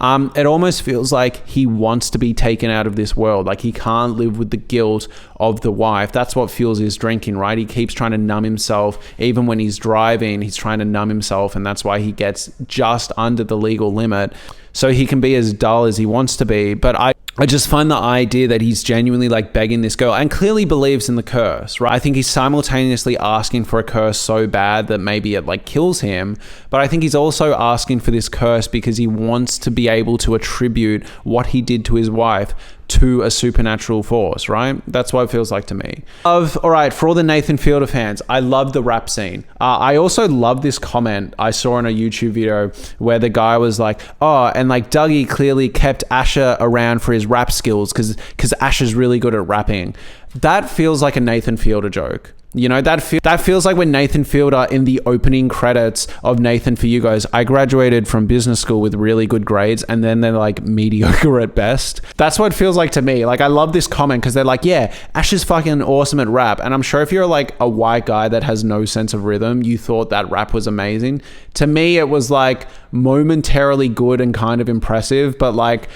It almost feels like he wants to be taken out of this world. Like he can't live with the guilt of the wife. That's what fuels his drinking, right? He keeps trying to numb himself. Even when he's driving, he's trying to numb himself. And that's why he gets just under the legal limit so he can be as dull as he wants to be. But I just find the idea that he's genuinely like begging this girl and clearly believes in the curse, right? I think he's simultaneously asking for a curse so bad that maybe it like kills him. But I think he's also asking for this curse because he wants to be able to attribute what he did to his wife to a supernatural force, right? That's what it feels like to me. All right, for all the Nathan Fielder fans, I love the rap scene. I also love this comment I saw in a YouTube video where the guy was like, oh, and like Dougie clearly kept Asher around for his rap skills because Asher's really good at rapping. That feels like a Nathan Fielder joke. You know, that feels like when Nathan Fielder in the opening credits of Nathan For You goes, I graduated from business school with really good grades, and then they're like mediocre at best. That's what it feels like to me. Like, I love this comment because they're like, yeah, Ash is fucking awesome at rap. And I'm sure if you're like a white guy that has no sense of rhythm, you thought that rap was amazing. To me, it was like momentarily good and kind of impressive, but like,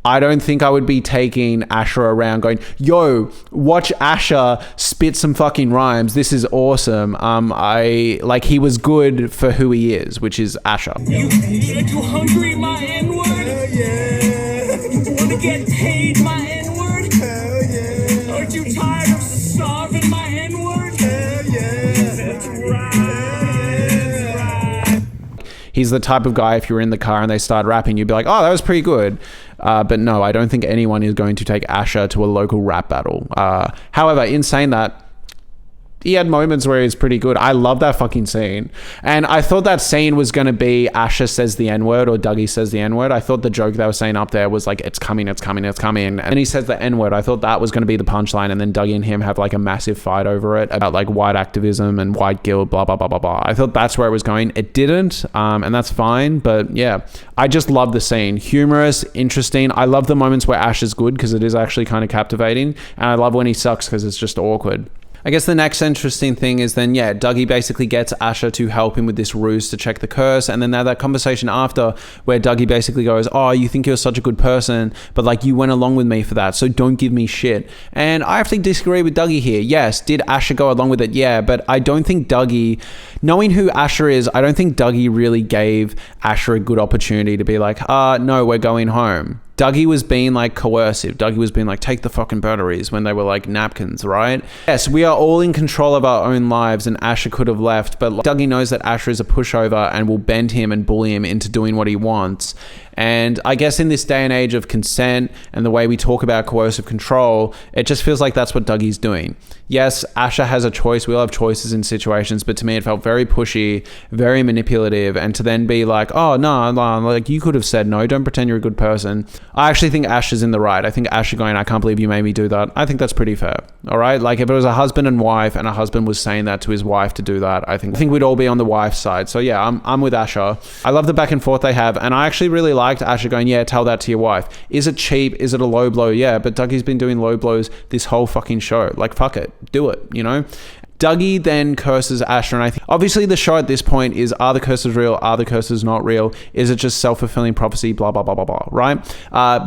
I don't think I would be taking Asher around going, yo, watch Asher spit some fucking rhymes. This is awesome. He was good for who he is, which is Asher. You hungry, my N-word? Hell yeah. Wanna get paid, my N-word? Hell yeah. Aren't you tired of starving, my N-word? Hell yeah. That's right. He's the type of guy, if you're in the car and they start rapping, you'd be like, oh, that was pretty good. But no, I don't think anyone is going to take Asher to a local rap battle. However, in saying that, he had moments where he was pretty good. I love that fucking scene. And I thought that scene was going to be Asher says the N-word or Dougie says the N-word. I thought the joke they were saying up there was like, it's coming, it's coming, it's coming. And he says the N-word. I thought that was going to be the punchline. And then Dougie and him have like a massive fight over it about like white activism and white guilt, blah, blah, blah, blah, blah. I thought that's where it was going. It didn't. And that's fine. But yeah, I just love the scene. Humorous, interesting. I love the moments where Ash is good because it is actually kind of captivating. And I love when he sucks because it's just awkward. I guess the next interesting thing is then, yeah, Dougie basically gets Asher to help him with this ruse to check the curse. And then they have that conversation after where Dougie basically goes, oh, you think you're such a good person, but like you went along with me for that, so don't give me shit. And I have to disagree with Dougie here. Yes, did Asher go along with it? Yeah, but I don't think Dougie, knowing who Asher is, I don't think Dougie really gave Asher a good opportunity to be like, no, we're going home. Dougie was being like coercive. Dougie was being like, take the fucking batteries when they were like napkins, right? Yes, we are all in control of our own lives and Asher could have left, but Dougie knows that Asher is a pushover and will bend him and bully him into doing what he wants. And I guess in this day and age of consent and the way we talk about coercive control, it just feels like that's what Dougie's doing. Yes, Asher has a choice. We all have choices in situations, but to me it felt very pushy, very manipulative, and to then be like, oh, no, like you could have said no, don't pretend you're a good person. I actually think Asher's in the right. I think Asher going, I can't believe you made me do that. I think that's pretty fair. All right? Like if it was a husband and wife and a husband was saying that to his wife to do that, I think we'd all be on the wife's side. So yeah, I'm with Asher. I love the back and forth they have, and I actually really liked Asher going, yeah, tell that to your wife. Is it cheap? Is it a low blow? Yeah, but Dougie's been doing low blows this whole fucking show. Like, fuck it. Do it, you know? Dougie then curses Asher, and I think obviously the show at this point is, are the curses real? Are the curses not real? Is it just self-fulfilling prophecy? Blah, blah, blah, blah, blah, right?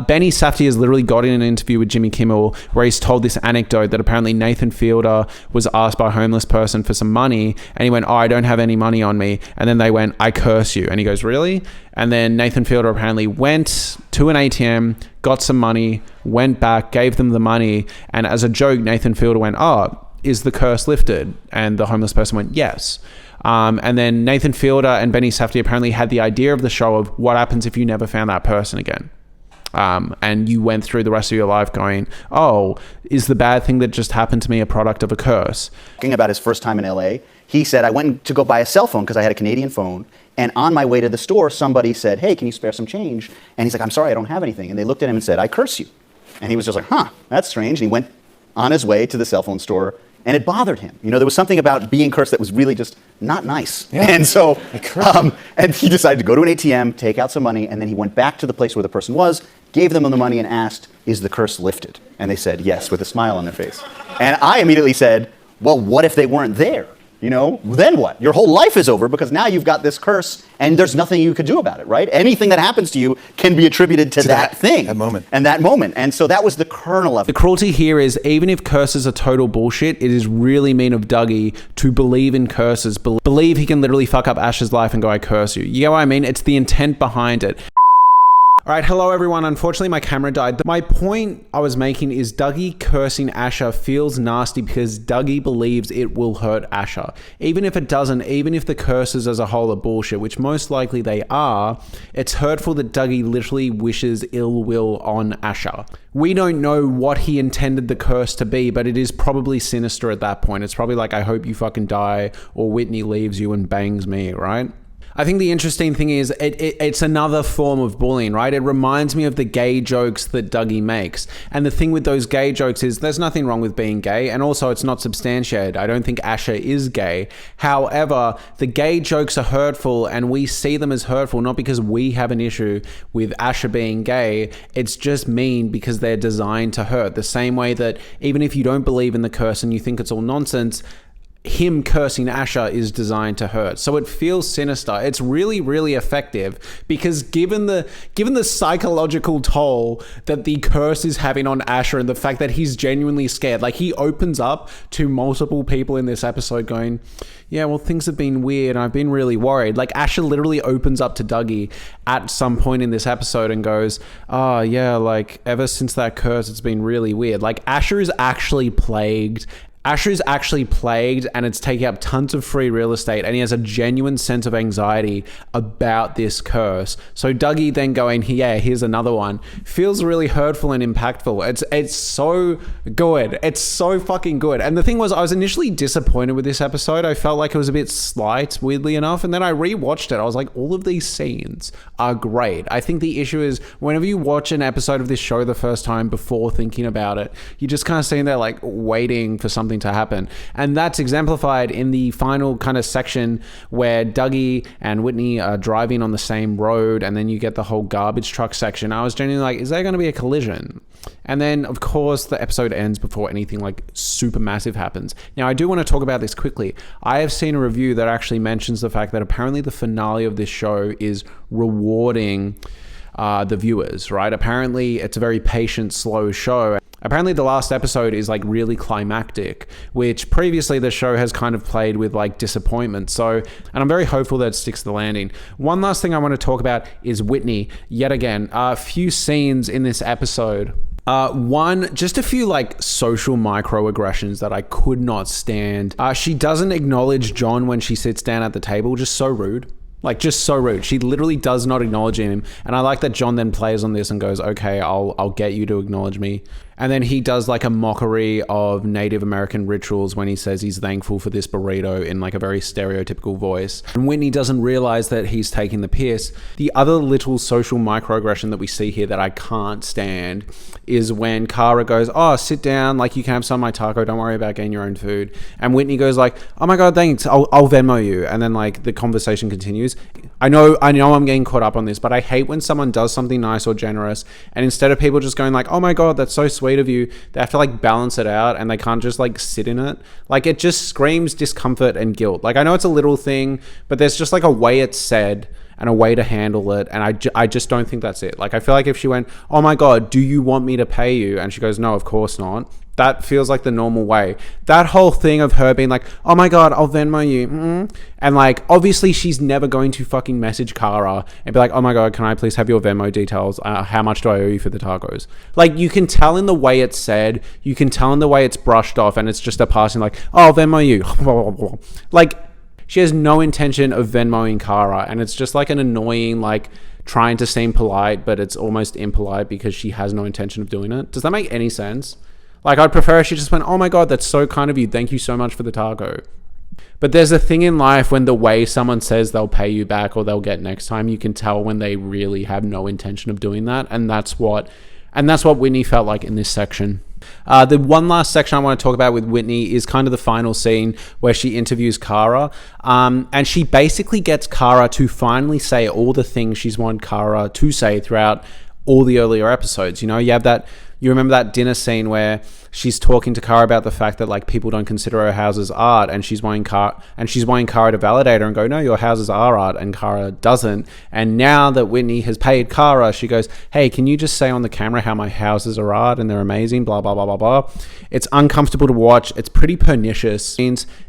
Benny Safdie has literally got in an interview with Jimmy Kimmel where he's told this anecdote that apparently Nathan Fielder was asked by a homeless person for some money, and he went, oh, I don't have any money on me. And then they went, I curse you. And he goes, really? And then Nathan Fielder apparently went to an ATM, got some money, went back, gave them the money, and as a joke, Nathan Fielder went, oh, is the curse lifted? And the homeless person went, yes. And then Nathan Fielder and Benny Safdie apparently had the idea of the show of what happens if you never found that person again. And you went through the rest of your life going, oh, is the bad thing that just happened to me a product of a curse? Talking about his first time in LA, he said, I went to go buy a cell phone because I had a Canadian phone. And on my way to the store, somebody said, hey, can you spare some change? And he's like, I'm sorry, I don't have anything. And they looked at him and said, I curse you. And he was just like, huh, that's strange. And he went on his way to the cell phone store. And it bothered him. You know, there was something about being cursed that was really just not nice. Yeah. And so, and he decided to go to an ATM, take out some money, and then he went back to the place where the person was, gave them the money and asked, is the curse lifted? And they said, yes, with a smile on their face. And I immediately said, well, what if they weren't there? You know, then what? Your whole life is over because now you've got this curse and there's nothing you could do about it, right? Anything that happens to you can be attributed to that thing. That moment. And that moment. And so that was the kernel of it. The cruelty here is, even if curses are total bullshit, it is really mean of Dougie to believe in curses, believe he can literally fuck up Ash's life and go, I curse you. You get what I mean? It's the intent behind it. All right, hello everyone. Unfortunately, my camera died. My point I was making is Dougie cursing Asher feels nasty because Dougie believes it will hurt Asher. Even if it doesn't, even if the curses as a whole are bullshit, which most likely they are, it's hurtful that Dougie literally wishes ill will on Asher. We don't know what he intended the curse to be, but it is probably sinister at that point. It's probably like, I hope you fucking die, or Whitney leaves you and bangs me, right? I think the interesting thing is it's another form of bullying, right? It reminds me of the gay jokes that Dougie makes. And the thing with those gay jokes is there's nothing wrong with being gay. And also it's not substantiated. I don't think Asher is gay. However, the gay jokes are hurtful and we see them as hurtful, not because we have an issue with Asher being gay. It's just mean because they're designed to hurt. The same way that even if you don't believe in the curse and you think it's all nonsense, him cursing Asher is designed to hurt. So it feels sinister. It's really, really effective because given the psychological toll that the curse is having on Asher and the fact that he's genuinely scared, like he opens up to multiple people in this episode going, yeah, well, things have been weird and I've been really worried. Like Asher literally opens up to Dougie at some point in this episode and goes, oh yeah, like ever since that curse, it's been really weird. Like Asher is actually plagued Asher is actually plagued and it's taking up tons of free real estate, and he has a genuine sense of anxiety about this curse. So Dougie then going, yeah, here's another one, feels really hurtful and impactful. It's so good. It's so fucking good. And the thing was, I was initially disappointed with this episode. I felt like it was a bit slight, weirdly enough. And then I rewatched it. I was like, all of these scenes are great. I think the issue is whenever you watch an episode of this show the first time before thinking about it, you're just kind of sitting there like waiting for something to happen. And that's exemplified in the final kind of section where Dougie and Whitney are driving on the same road, and then you get the whole garbage truck section. I was genuinely like, is there going to be a collision? And then of course the episode ends before anything like super massive happens. Now I do want to talk about this quickly. I have seen a review that actually mentions the fact that apparently the finale of this show is rewarding the viewers, right? Apparently it's a very patient, slow show. Apparently the last episode is like really climactic, which previously the show has kind of played with like disappointment. So, and I'm very hopeful that it sticks to the landing. One last thing I want to talk about is Whitney. Yet again, a few scenes in this episode. One, just a few like social microaggressions that I could not stand. She doesn't acknowledge John when she sits down at the table, just so rude. Like, just so rude. She literally does not acknowledge him. And I like that John then plays on this and goes, okay, I'll get you to acknowledge me. And then he does like a mockery of Native American rituals when he says he's thankful for this burrito in like a very stereotypical voice. And Whitney doesn't realize that he's taking the piss. The other little social microaggression that we see here that I can't stand is when Kara goes, oh, sit down, like you can have some of my taco, don't worry about getting your own food. And Whitney goes like, oh my God, thanks, I'll Venmo you. And then like the conversation continues. I know I'm getting caught up on this, but I hate when someone does something nice or generous, and instead of people just going like, oh my God, that's so sweet of you, they have to like balance it out, and they can't just like sit in it. Like, it just screams discomfort and guilt. Like, I know it's a little thing, but there's just like a way it's said and a way to handle it, and I just don't think that's it. Like, I feel like if she went, oh my God, do you want me to pay you? And she goes, no, of course not. That feels like the normal way. That whole thing of her being like, oh my God, I'll Venmo you. And like, obviously she's never going to fucking message Kara and be like, oh my God, can I please have your Venmo details? How much do I owe you for the tacos? Like, you can tell in the way it's said, you can tell in the way it's brushed off, and it's just a passing like, oh, I'll Venmo you. Like, she has no intention of Venmoing Kara, and it's just like an annoying, like, trying to seem polite, but it's almost impolite because she has no intention of doing it. Does that make any sense? Like, I'd prefer if she just went, oh my God, that's so kind of you. Thank you so much for the taco. But there's a thing in life when the way someone says they'll pay you back or they'll get next time, you can tell when they really have no intention of doing that. And that's what Whitney felt like in this section. The one last section I want to talk about with Whitney is kind of the final scene where she interviews Kara. And she basically gets Kara to finally say all the things she's wanted Kara to say throughout all the earlier episodes. You know, you remember that dinner scene where she's talking to Kara about the fact that like people don't consider her houses art, and she's wanting Kara to validate her and go, no, your houses are art, and Kara doesn't. And now that Whitney has paid Kara, she goes, hey, can you just say on the camera how my houses are art and they're amazing, blah, blah, blah, blah, blah. It's uncomfortable to watch. It's pretty pernicious.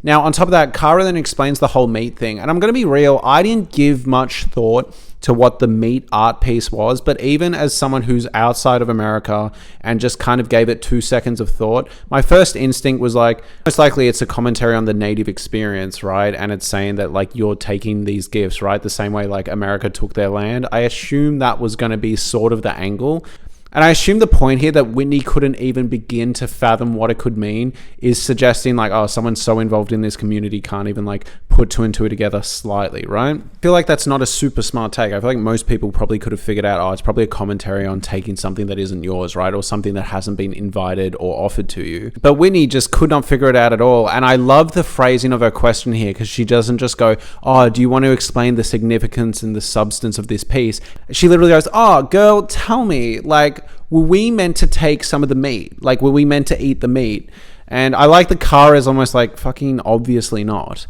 Now, on top of that, Kara then explains the whole meat thing. And I'm going to be real, I didn't give much thought to what the meat art piece was, but even as someone who's outside of America and just kind of gave it 2 seconds of thought, my first instinct was like, most likely it's a commentary on the native experience, right? And it's saying that like you're taking these gifts, right? The same way like America took their land. I assumed that was going to be sort of the angle. And I assume the point here that Whitney couldn't even begin to fathom what it could mean is suggesting like, oh, someone so involved in this community can't even like put two and two together slightly, right? I feel like that's not a super smart take. I feel like most people probably could have figured out, oh, it's probably a commentary on taking something that isn't yours, right? Or something that hasn't been invited or offered to you. But Whitney just could not figure it out at all. And I love the phrasing of her question here, because she doesn't just go, oh, do you want to explain the significance and the substance of this piece? She literally goes, oh, girl, tell me, like, were we meant to take some of the meat? Like, were we meant to eat the meat? And I like the Kara is almost like, fucking obviously not.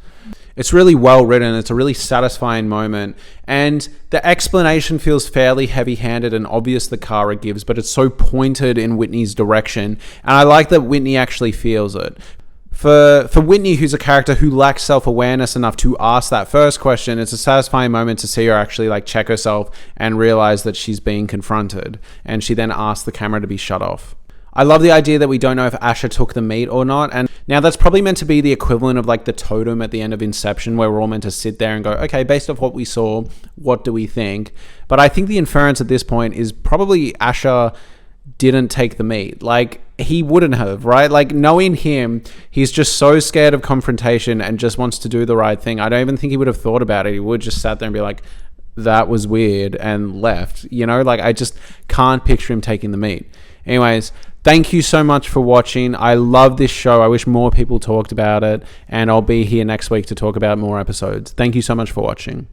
It's really well written. It's a really satisfying moment. And the explanation feels fairly heavy-handed and obvious the Kara gives, but it's so pointed in Whitney's direction. And I like that Whitney actually feels it. For Whitney, who's a character who lacks self-awareness enough to ask that first question, it's a satisfying moment to see her actually like check herself and realize that she's being confronted. And she then asks the camera to be shut off. I love the idea that we don't know if Asher took the meat or not. And now that's probably meant to be the equivalent of like the totem at the end of Inception, where we're all meant to sit there and go, okay, based off what we saw, what do we think? But I think the inference at this point is probably Asher didn't take the meat. Like, he wouldn't have, right? Like, knowing him, he's just so scared of confrontation and just wants to do the right thing. I don't even think he would have thought about it. He would just sat there and be like, that was weird, and left. You know, like, I just can't picture him taking the meat. Anyways, thank you so much for watching. I love this show. I wish more people talked about it, and I'll be here next week to talk about more episodes. Thank you so much for watching.